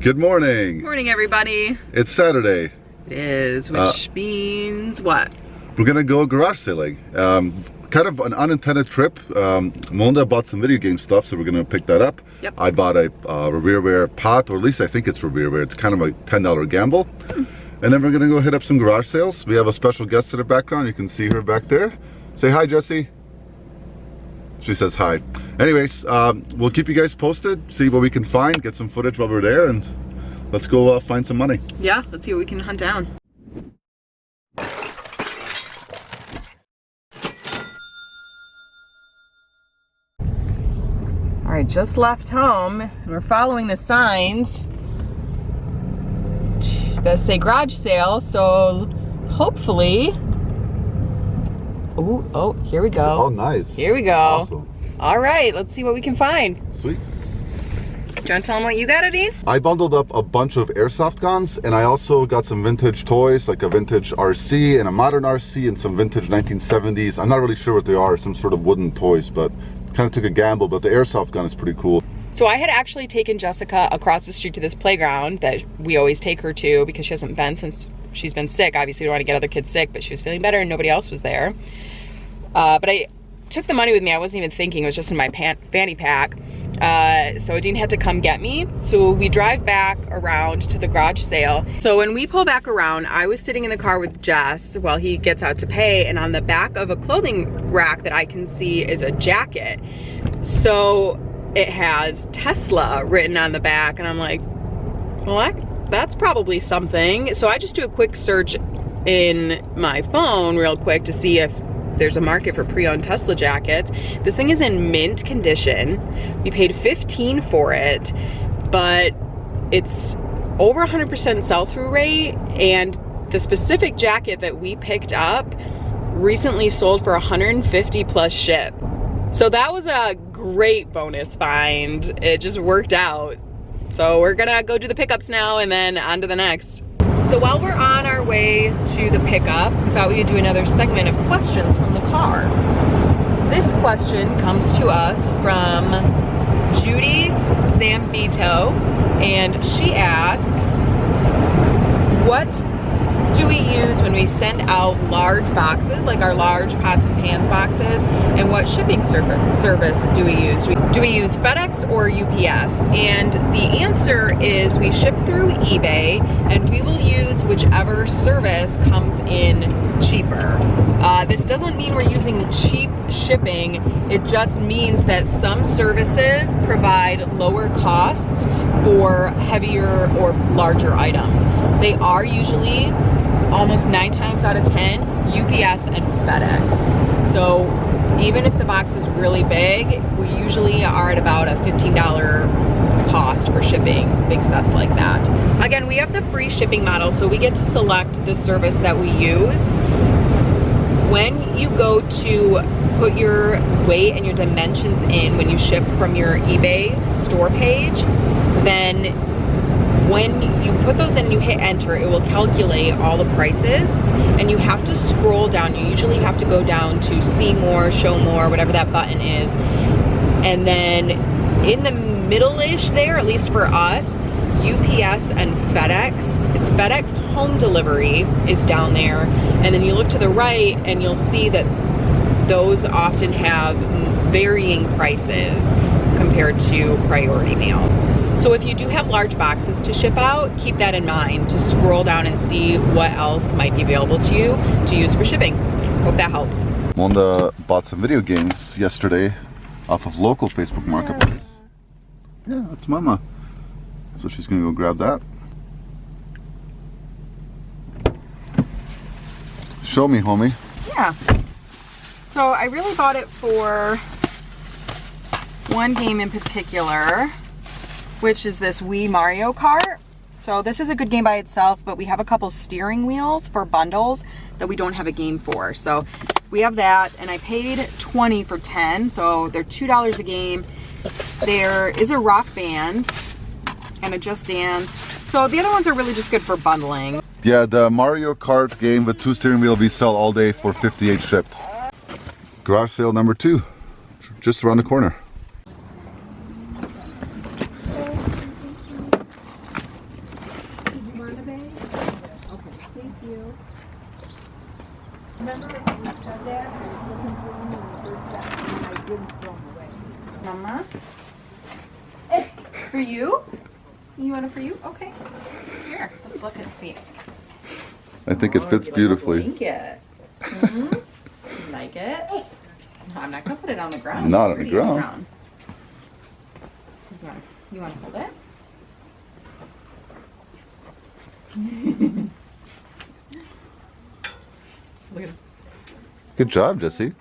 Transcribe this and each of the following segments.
Good morning. Morning, everybody. It's Saturday. It is, which means what? We're gonna go garage sailing. Kind of an unintended trip. Melinda bought some video game stuff, so we're gonna pick that up. Yep. I bought a rearwear pot, or at least I think it's rearwear. It's kind of a $10 gamble. And then we're gonna go hit up some garage sales. We have a special guest in the background. You can see her back there. Say hi, Jessie. She says hi. Anyways, we'll keep you guys posted, see what we can find, get some footage while we're there, and let's go find some money. Yeah, let's see what we can hunt down. All right, just left home, and we're following the signs that say garage sale, so hopefully... Oh, here we go. Oh, nice. Here we go. Awesome. All right, let's see what we can find. Sweet. Do you want to tell them what you got, Adine? I bundled up a bunch of airsoft guns, and I also got some vintage toys, like a vintage RC and a modern RC and some vintage 1970s. I'm not really sure what they are, some sort of wooden toys, but kind of took a gamble, but the airsoft gun is pretty cool. So I had actually taken Jessica across the street to this playground that we always take her to because she hasn't been since she's been sick. Obviously, we don't want to get other kids sick, but she was feeling better and nobody else was there. But I took the money with me. I wasn't even thinking. It was just in my fanny pack. So Adine had to come get me. So we drive back around to the garage sale. So when we pull back around, I was sitting in the car with Jess while he gets out to pay, and on the back of a clothing rack that I can see is a jacket. So it has Tesla written on the back, and I'm like, well, that's probably something. So I just do a quick search in my phone real quick to see if there's a market for pre-owned Tesla jackets. This thing is in mint condition. We paid $15 for it, but it's over 100% sell-through rate, and the specific jacket that we picked up recently sold for $150 plus ship. So that was a great bonus find. It just worked out. So we're gonna go do the pickups now and then on to the next. So while we're on our way to the pickup, we thought we would do another segment of questions from the car. This question comes to us from Judy Zambito, and she asks, what do we use when we send out large boxes, like our large pots and pans boxes, and what shipping service do we use? Do we use FedEx or UPS? And the answer is we ship through eBay, and we will use whichever service comes in cheaper. This doesn't mean we're using cheap shipping. It just means that some services provide lower costs for heavier or larger items. They are usually almost 9 times out of 10 UPS and FedEx. So even if the box is really big, we usually are at about a $15 cost for shipping big sets like that. Again, we have the free shipping model, so we get to select the service that we use. When you go to put your weight and your dimensions in when you ship from your eBay store page, then when you put those in and you hit enter, it will calculate all the prices, and you have to scroll down. You usually have to go down to see more, show more, whatever that button is. And then in the middle-ish there, at least for us, UPS and FedEx, it's FedEx home delivery is down there. And then you look to the right and you'll see that those often have varying prices compared to priority mail. So if you do have large boxes to ship out, keep that in mind to scroll down and see what else might be available to you to use for shipping. Hope that helps. Melinda bought some video games yesterday off of local Facebook Marketplace. Yeah, that's Mama. So she's gonna go grab that. Show me, homie. Yeah. So I really bought it for one game in particular, which is this Wii Mario Kart. So this is a good game by itself, but we have a couple steering wheels for bundles that we don't have a game for. So we have that, and I paid $20 for 10, so they're $2 a game. There is a Rock Band and a Just Dance. So the other ones are really just good for bundling. Yeah, the Mario Kart game with 2 steering wheel we sell all day for $58 shipped. Garage sale number 2, just around the corner. you. Remember when you said that? I was looking for them when you first got them and I didn't throw them away. So. Mama? For you? You want it for you? Okay. Here, let's look and see. I think it fits beautifully. Blanket. Mm-hmm. You like it? No, I'm not gonna put it on the ground. Not It's on the pretty ground. You want to hold it? Look at it. Good job, Jesse.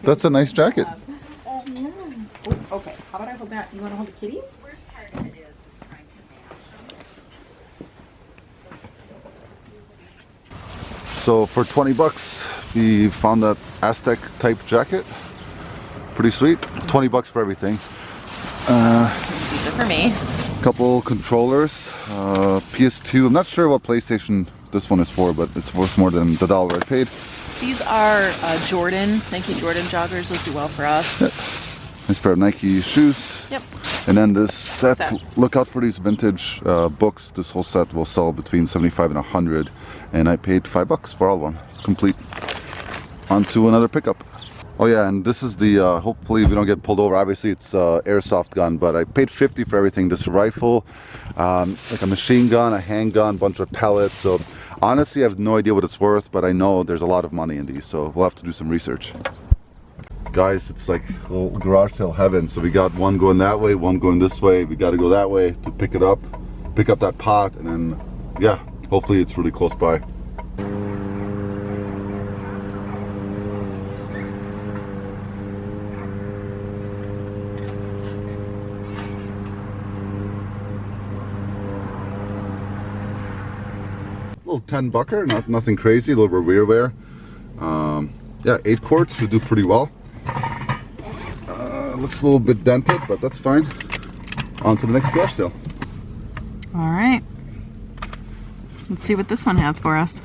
That's a nice jacket. Oh, okay. How about I hold that? You want to hold the kitties? Worst part of it is trying to match. So for 20 bucks, we found that Aztec type jacket. Pretty sweet. 20 bucks for everything. These are for me. Couple controllers, PS2. I'm not sure what PlayStation this one is for, but it's worth more than the $1 I paid. These are Nike Jordan joggers. Those do well for us. Yep. Nice pair of Nike shoes. Yep. And then this set, look out for these vintage books. This whole set will sell between 75 and 100. And I paid $5 for all of them. Complete. On to another pickup. Oh yeah, and this is the, hopefully we don't get pulled over. Obviously it's airsoft gun, but I paid $50 for everything. This rifle, like a machine gun, a handgun, bunch of pellets. So honestly, I have no idea what it's worth, but I know there's a lot of money in these. So we'll have to do some research. Guys, it's like garage sale heaven. So we got one going that way, one going this way. We got to go that way to pick it up, pick up that pot, and then, yeah, hopefully it's really close by. Little 10-bucker, nothing crazy, a little rear wear. Yeah, 8 quarts should do pretty well. Looks a little bit dented, but that's fine. On to the next garage sale. All right. Let's see what this one has for us.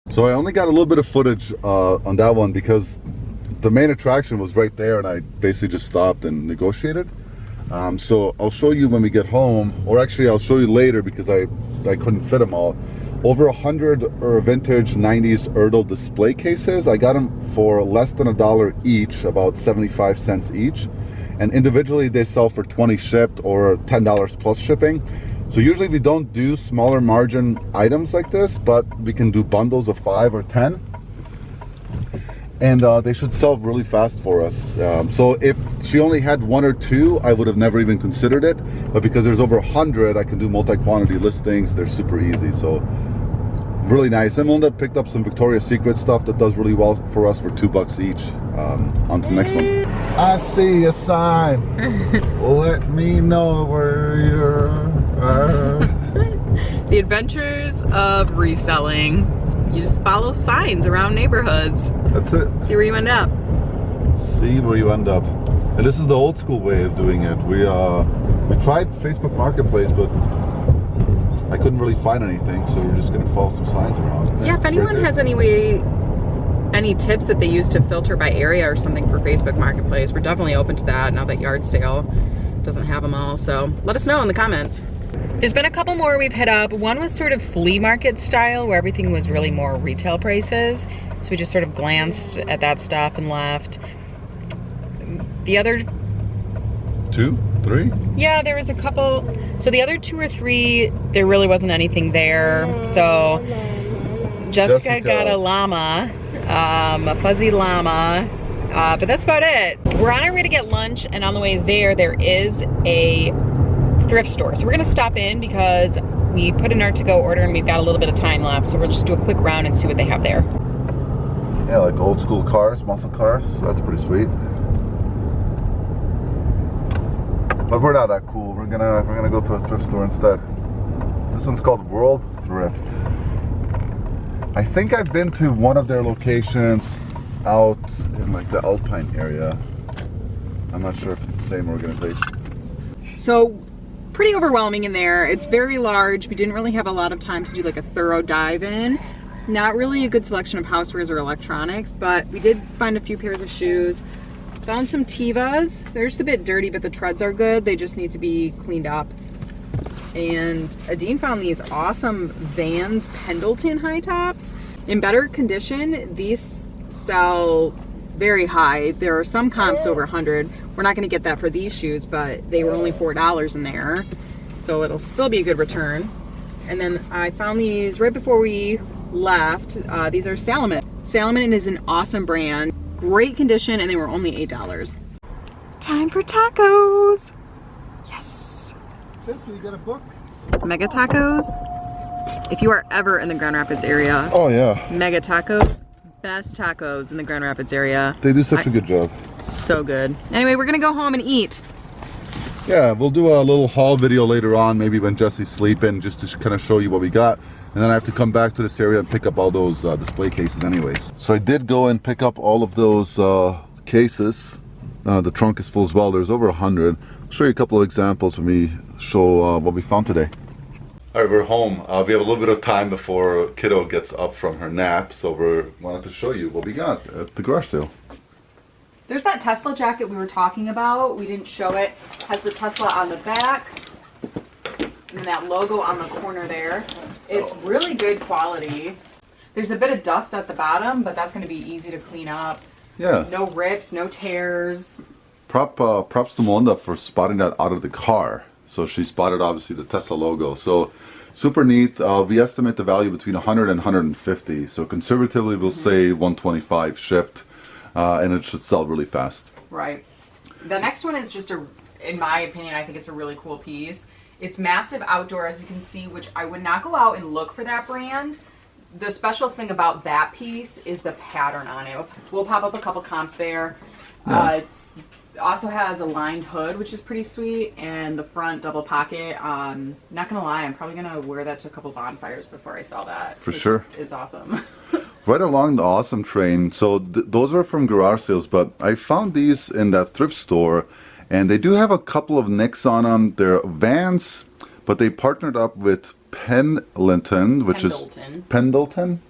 So I only got a little bit of footage on that one because the main attraction was right there and I basically just stopped and negotiated. So I'll show you when we get home, or actually I'll show you later because I couldn't fit them all. Over 100 vintage 90s Erdl display cases. I got them for less than $1 each, about 75 cents each. And individually they sell for 20 shipped or $10 plus shipping. So usually we don't do smaller margin items like this, but we can do bundles of 5 or 10. And they should sell really fast for us. So if she only had 1 or 2, I would have never even considered it. But because there's over 100, I can do multi-quantity listings. They're super easy. So really nice. And Melinda picked up some Victoria's Secret stuff that does really well for us for $2 each. On to the next one. I see a sign. Let me know where you're. The adventures of reselling. You just follow signs around neighborhoods. That's it. See where you end up. See where you end up. And this is the old school way of doing it. We tried Facebook Marketplace, but I couldn't really find anything, so we're just gonna follow some signs around. Yeah, if anyone has any tips that they use to filter by area or something for Facebook Marketplace, we're definitely open to that now that Yard Sale doesn't have them all. So let us know in the comments. There's been a couple more we've hit up. One was sort of flea market style where everything was really more retail prices. So we just sort of glanced at that stuff and left. The other 2, 3? Yeah, there was a couple. So the other 2 or 3, there really wasn't anything there. So Jessica got a llama, a fuzzy llama, but that's about it. We're on our way to get lunch, and on the way there is a thrift store. So we're gonna stop in because we put in our to-go order and we've got a little bit of time left. So we'll just do a quick round and see what they have there. Yeah, like old school cars, muscle cars. That's pretty sweet. But we're not that cool. We're gonna go to a thrift store instead. This one's called World Thrift. I think I've been to one of their locations out in like the Alpine area. I'm not sure if it's the same organization. So pretty overwhelming in there. It's very large. We didn't really have a lot of time to do like a thorough dive in. Not really a good selection of housewares or electronics, but we did find a few pairs of shoes. Found some Tevas. They're just a bit dirty, but the treads are good. They just need to be cleaned up. And Adine found these awesome Vans Pendleton high tops. In better condition, these sell very high. There are some comps over 100. We're not going to get that for these shoes, but they were only $4 in there. So it'll still be a good return. And then I found these right before we left. These are Salomon. Salomon is an awesome brand. Great condition, and they were only $8. Time for tacos. Yes. Jesse, you got a book? Mega Tacos. If you are ever in the Grand Rapids area, Oh yeah. Mega Tacos, best tacos in the Grand Rapids area. They do such a good job. So good. Anyway, we're gonna go home and eat. Yeah, we'll do a little haul video later on, maybe when Jesse's sleeping, just to kind of show you what we got. And then I have to come back to this area and pick up all those display cases anyways. So I did go and pick up all of those cases. The trunk is full as well. There's over 100. I'll show you a couple of examples when we show what we found today. All right, we're home. We have a little bit of time before kiddo gets up from her nap, so we wanted to show you what we got at the garage sale. There's that Tesla jacket we were talking about. We didn't show it. Has the Tesla on the back and that logo on the corner there. It's really good quality. There's a bit of dust at the bottom, but that's going to be easy to clean up. Yeah. No rips, no tears. Props to Melinda for spotting that out of the car. So she spotted obviously the Tesla logo. So super neat. We estimate the value between 100 and 150. So conservatively we'll say 125 shipped. And it should sell really fast. Right. The next one is just in my opinion, I think it's a really cool piece. It's massive outdoor, as you can see, which I would not go out and look for that brand. The special thing about that piece is the pattern on it. We'll pop up a couple comps there. Yeah. It also has a lined hood, which is pretty sweet, and the front double pocket. Not gonna lie, I'm probably gonna wear that to a couple bonfires before I sell that. For sure. It's awesome. Right along the awesome train. So those are from garage sales, but I found these in that thrift store, and they do have a couple of nicks on them. They're Vans, but they partnered up with Pendleton, which is Pendleton.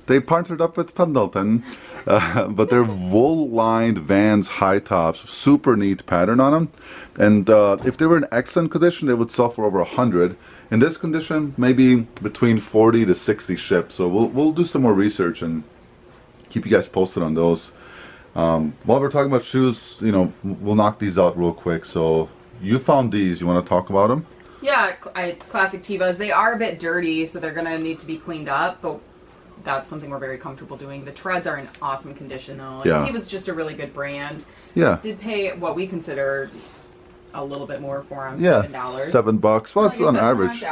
They partnered up with Pendleton, but they're wool-lined Vans high tops, super neat pattern on them. And if they were in excellent condition, they would sell for over 100. In this condition, maybe between 40 to 60 shipped. So we'll do some more research and keep you guys posted on those. While we're talking about shoes, you know, we'll knock these out real quick. So you found these. You want to talk about them? Yeah, classic Tevas. They are a bit dirty, so they're gonna need to be cleaned up, but that's something we're very comfortable doing. The treads are in awesome condition though. Yeah. Teva's just a really good brand. Yeah. Did pay what we consider a little bit more for them. Yeah, $7. $7. Well, it's on average.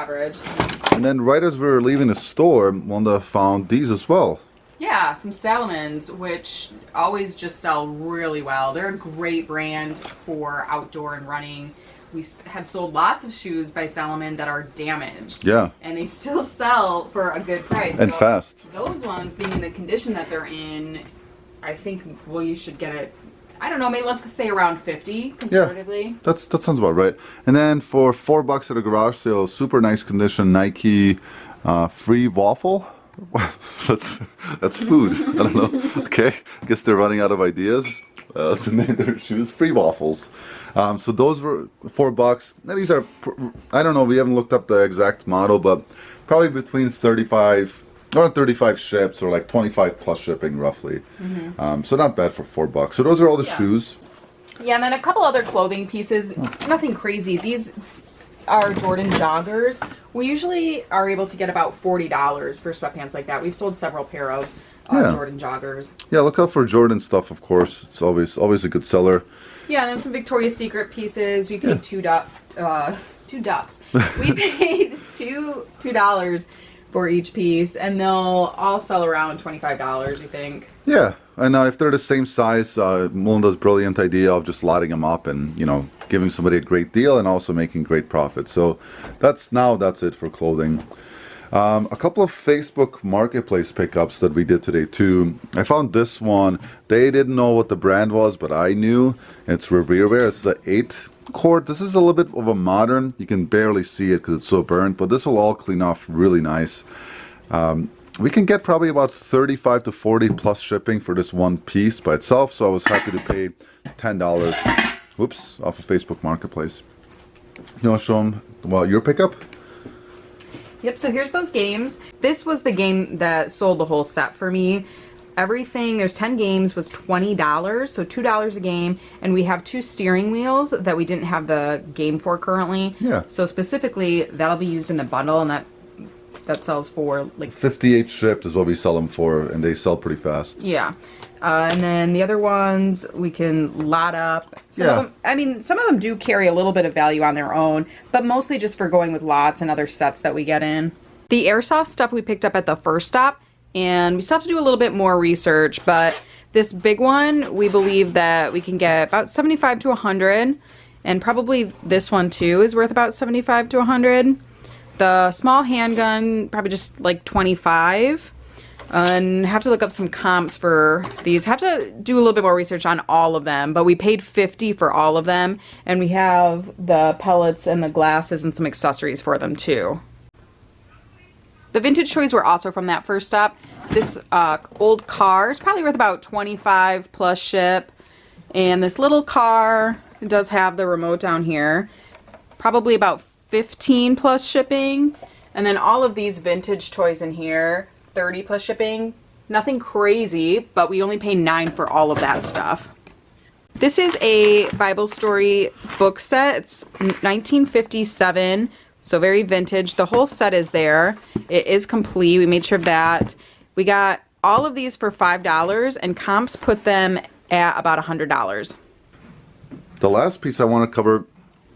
And then right as we were leaving the store, Wanda found these as well. Yeah, some Salomons, which always just sell really well. They're a great brand for outdoor and running. We have sold lots of shoes by Salomon that are damaged. Yeah. And they still sell for a good price. And so fast. Those ones, being in the condition that they're in, I think, well, you should get it, I don't know, maybe let's say around 50 conservatively. Yeah, that sounds about right. And then for $4 at a garage sale, super nice condition Nike free waffle. that's food. I don't know. Okay, I guess they're running out of ideas to name their shoes. Free waffles. So those were $4. Now these are, I don't know, we haven't looked up the exact model, but probably between 35, around 35 ships, or like 25 plus shipping roughly. Mm-hmm. So not bad for $4. So those are all the shoes. Yeah, and then a couple other clothing pieces. Nothing crazy. These are Jordan joggers. We usually are able to get about $40 for sweatpants like that. We've sold several pair of Jordan joggers. Yeah, look out for Jordan stuff, of course. It's always a good seller. Yeah, and then some Victoria's Secret pieces. We paid two ducks. We paid $2 for each piece, and they'll all sell around $25, you think? Yeah, and if they're the same size, Melinda's brilliant idea of just lotting them up and, you know, giving somebody a great deal and also making great profit. So that's it for clothing. A couple of Facebook Marketplace pickups that we did today too. I found this one. They didn't know what the brand was, but I knew. It's Revere Wear. It's an 8-quart. This is a little bit of a modern. You can barely see it because it's so burnt, but this will all clean off really nice. we can get probably about 35 to 40 plus shipping for this one piece by itself. So I was happy to pay $10, whoops, off of Facebook Marketplace. You want to show them, well, your pickup? Yep, so here's those games. This was the game that sold the whole set for me. Everything, there's 10 games, was $20, so $2 a game, and we have 2 steering wheels that we didn't have the game for currently. Yeah. So specifically, that'll be used in the bundle, and that sells for like 58 shipped is what we sell them for, and they sell pretty fast. Yeah. And then the other ones we can lot up. Some of them, I mean, some of them do carry a little bit of value on their own, but mostly just for going with lots and other sets that we get in. The Airsoft stuff we picked up at the first stop, and we still have to do a little bit more research, but this big one, we believe that we can get about 75 to 100, and probably this one too is worth about 75 to 100. The small handgun, probably just like 25. And have to look up some comps for these. Have to do a little bit more research on all of them, but we paid $50 for all of them, and we have the pellets and the glasses and some accessories for them too. The vintage toys were also from that first stop. This old car is probably worth about 25 plus ship, and this little car, it does have the remote down here, probably about 15 plus shipping, and then all of these vintage toys in here, 30 plus shipping. Nothing crazy, but we only pay $9 for all of that stuff. This is a Bible story book set. It's 1957, so very vintage. The whole set is there. It is complete. We made sure of that. We got all of these for $5, and comps put them at about $100. The last piece I want to cover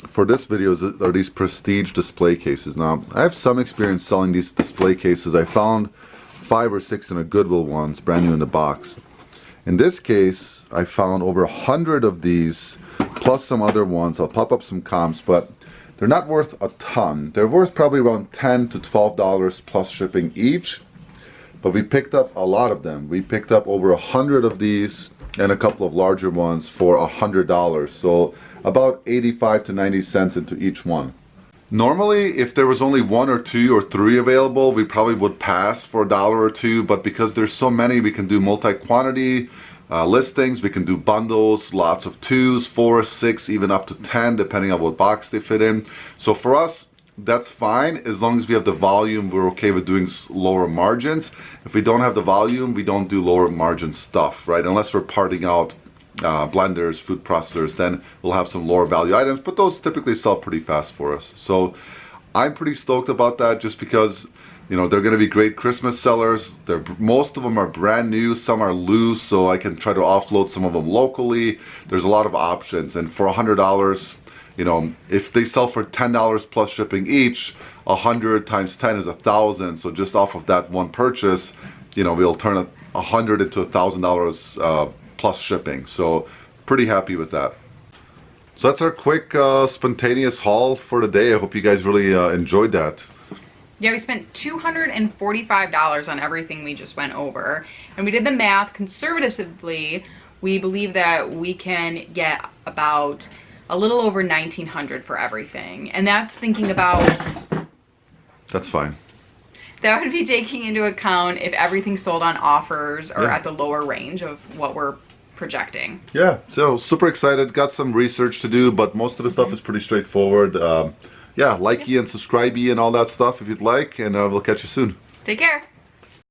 for this video are these prestige display cases. Now, I have some experience selling these display cases. I found 5 or 6 in a Goodwill ones, brand new in the box. In this case, I found over 100 of these, plus some other ones. I'll pop up some comps, but they're not worth a ton. They're worth probably around $10 to $12 plus shipping each, but we picked up a lot of them. We picked up over 100 of these and a couple of larger ones for $100, so about 85 to 90 cents into each one. Normally, if there was only 1 or 2 or 3 available, we probably would pass for $1 or $2, but because there's so many, we can do multi-quantity listings, we can do bundles, lots of 2s, 4s, 6, even up to 10, depending on what box they fit in. So for us, that's fine. As long as we have the volume, we're okay with doing lower margins. If we don't have the volume, we don't do lower margin stuff, right? Unless we're parting out blenders, food processors, then we'll have some lower value items, but those typically sell pretty fast for us. So I'm pretty stoked about that, just because, you know, they're going to be great Christmas sellers. Most of them are brand new, some are loose, so I can try to offload some of them locally. There's a lot of options, and for $100, you know, if they sell for $10 plus shipping each, 100 times 10 is 1,000. So just off of that one purchase, you know, we'll turn 100 into $1,000 plus shipping. So pretty happy with that. So that's our quick spontaneous haul for the day. I hope you guys really enjoyed that. Yeah, we spent $245 on everything we just went over, and we did the math conservatively. We believe that we can get about a little over $1,900 for everything, and that's thinking about, that's fine. That would be taking into account if everything sold on offers or at the lower range of what we're projecting. Yeah, so super excited. Got some research to do, but most of the stuff is pretty straightforward. Yeah, likey and subscribey and all that stuff if you'd like, and we'll catch you soon. Take care.